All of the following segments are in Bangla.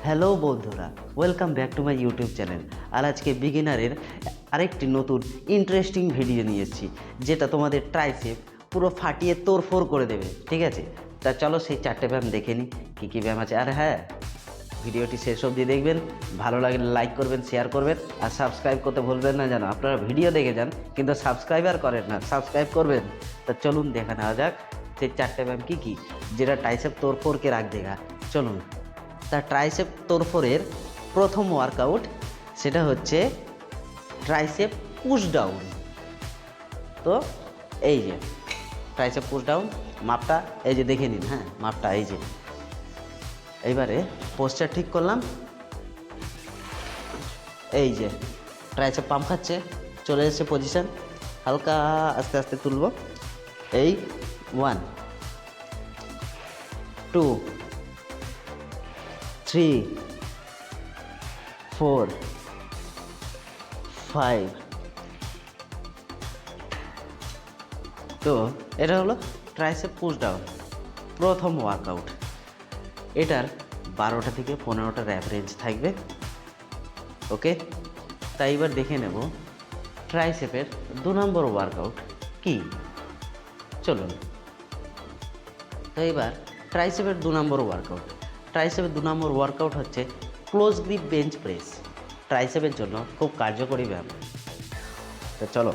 হ্যালো বন্ধুরা, welcome back to my YouTube channel. আর আজকে বিগিনারের আরেকটি নতুন ইন্টারেস্টিং ভিডিও নিয়ে এসেছি, যেটা তোমাদের ট্রাইসেপ পুরো ফাটিয়ে তোড়ফোড় করে দেবে। ঠিক আছে, তা চলো সেই 4টে ব্যায়াম দেখে নিই কী কী ব্যায়াম আছে। আর হ্যাঁ, ভিডিওটি শেষ অবধি দেখবেন, ভালো লাগলে লাইক করবেন, শেয়ার করবেন, আর সাবস্ক্রাইব করতে ভুলবেন না। জানো আপনারা ভিডিও দেখে যান কিন্তু সাবস্ক্রাইবার করেন না, সাবস্ক্রাইব করবেন। তা চলুন দেখা নেওয়া যাক সেই 4টে ব্যায়াম কী কী, যেটা ট্রাইসেপ তোড়ফোড়কে রাখ দেগা। চলুন। তা ট্রাইসেপ তোড়ফোড়ের প্রথম ওয়ার্কআউট সেটা হচ্ছে ট্রাইসেপ পুশ ডাউন। তো এই যে ট্রাইসেপ পুশ ডাউন, মাপটা এই যে দেখে নিন। হ্যাঁ, মাপটা এই যে। এইবারে পোস্টার ঠিক করলাম। এই যে ট্রাইসেপ পাম্প খাচ্ছে, চলে এসেছে পজিশন। হালকা আস্তে আস্তে তুলব। এই 1 2 3 4 5। তো এটা হলো ট্রাইসেপ পুশ ডাউন প্রথম ওয়ার্কআউট। এটার 12টা থেকে 15টা র্যাপ রেঞ্জ থাকবে। ওকে, তাই এবার দেখে নেব ট্রাইসেপের 2 নম্বর ওয়ার্কআউট কি। চলুন। তো এবার ট্রাইসেপের 2 নম্বর ওয়ার্কআউট, ট্রাইসেপের 2 নম্বর ওয়ার্কআউট হচ্ছে ক্লোজ গ্রিপ বেঞ্চ প্রেস। ট্রাইসেপের জন্য খুব কার্যকরী ব্যায়াম। তো চলো,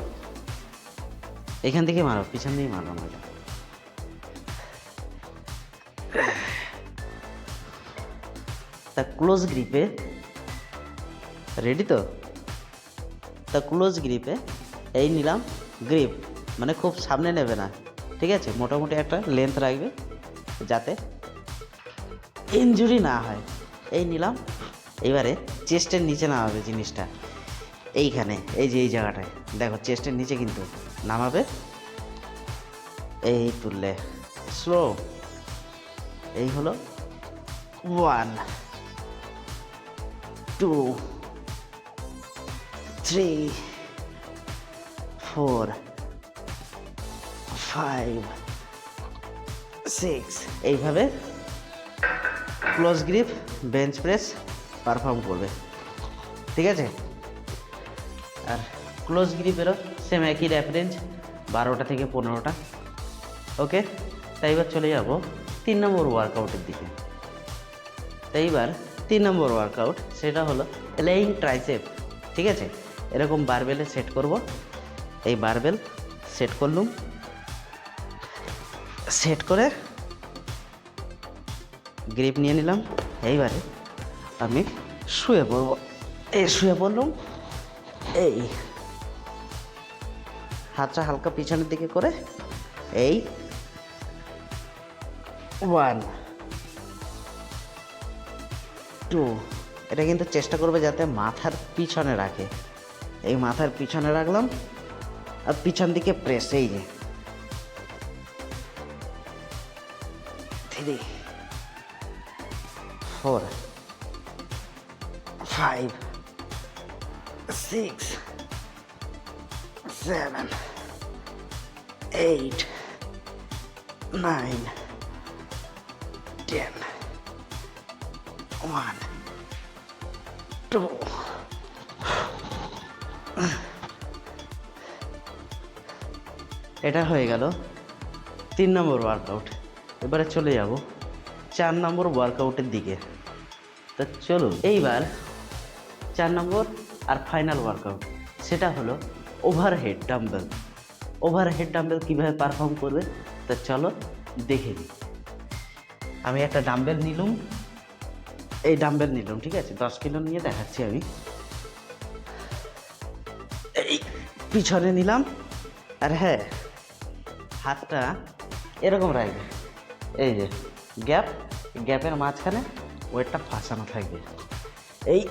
এখান থেকে মারো, পিছন দিয়ে মারো মজা। তা ক্লোজ গ্রিপে রেডি তো? তা ক্লোজ গ্রিপে এই নিলাম গ্রিপ, মানে খুব সামনে নেবে না, ঠিক আছে? মোটামুটি একটা লেন্থ রাখবে যাতে ইনজুরি না হয়। এই নিলাম। এবারে চেস্টের নিচে নামাবে জিনিসটা, এইখানে এই যে এই জায়গাটায় দেখো, চেস্টের নিচে কিন্তু নামাবে। এই তুললে স্লো। এই হলো 1 2 3 4 5 6। এইভাবে close grip bench press perform করবে, ঠিক আছে? আর ক্লোজ গ্রিপেরও সেম একই র্যাপ রেঞ্জ, 12টা থেকে 15টা। ওকে, তাই এবার চলে যাব 3 নম্বর ওয়ার্কআউটের দিকে। তাই এবার 3 নম্বর ওয়ার্কআউট সেটা হলো প্লেইং ট্রাইসেপ। ঠিক আছে, এরকম বারবেলে সেট করব। এই বারবেল সেট করলুম, সেট করে গ্রিপ নিয়ে নিলাম। এইবারে আমি শুয়ে পড়ব। এই শুয়ে পড়লুম। এই হাতটা হালকা পিছনের দিকে করে এই 1 2। এটা কিন্তু চেষ্টা করবে যাতে মাথার পিছনে রাখে। এই মাথার পিছনে রাখলাম, আর পিছন দিকে প্রেস। এই যে 3 4 5 6 7 8 9 10 1 2। এটা হয়ে গেল 3 নম্বর ওয়ার্কআউট। এবারে চলে যাব 4 নম্বর ওয়ার্কআউটের দিকে। তো চলুন, এইবার 4 নম্বর আর ফাইনাল ওয়ার্কআউট সেটা হলো ওভারহেড ডাম্বেল। ওভারহেড ডাম্বেল কীভাবে পারফর্ম করবে তো চলো দেখে নিই। আমি একটা ডাম্বেল নিলাম, এই ডাম্বেল নিলাম, ঠিক আছে? 10 কিলো নিয়ে দেখাচ্ছি আমি। এই পিছনে নিলাম, আর হ্যাঁ, হাতটা এরকম রাখবে। এই যে গ্যাপের মাঝখানে ওয়েটটা ফাঁসানো থাকবে। এই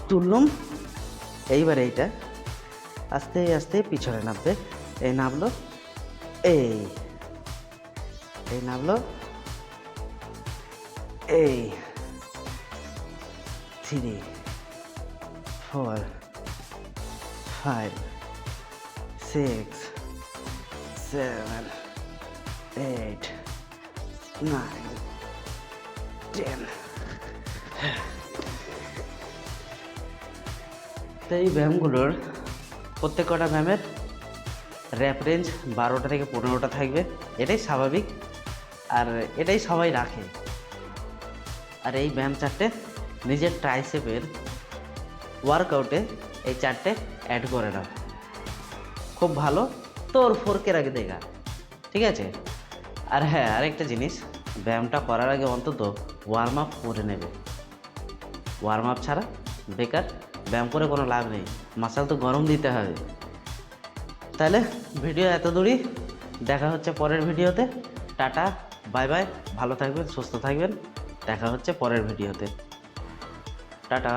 তুললাম। এইবার এইটা আস্তে আস্তে পিছনে নামবে। এই নামলো, এই নামলো, এই 3 4 5 6 7 8 9 10 এই ব্যায়ামগুলোর প্রত্যেক কটা ব্যায়ামের র্যাপ রেঞ্জ 12টা থেকে 15টা থাকবে, এটাই স্বাভাবিক আর এটাই সবাই রাখে। আর এই ব্যায়াম চারটে নিজের ট্রাইসেপের ওয়ার্কআউটে এই চারটে অ্যাড করে নাও, খুব ভালো তোর ফোরকে রাখে দেখা, ঠিক আছে। আর হ্যাঁ, আরেকটা জিনিস, ব্যায়ামটা করার আগে অন্তত ওয়ার্ম আপ করে নেবে। ওয়ার্ম আপ ছাড়া বেকার ব্যায়াম করে কোনো লাভ নেই, মাসাল তো গরম দিতে হবে। তাহলে ভিডিও এত দূরই, দেখা হচ্ছে পরের ভিডিওতে। টাটা, বাই বাই, ভালো থাকবেন, সুস্থ থাকবেন, দেখা হচ্ছে পরের ভিডিওতে। টাটা।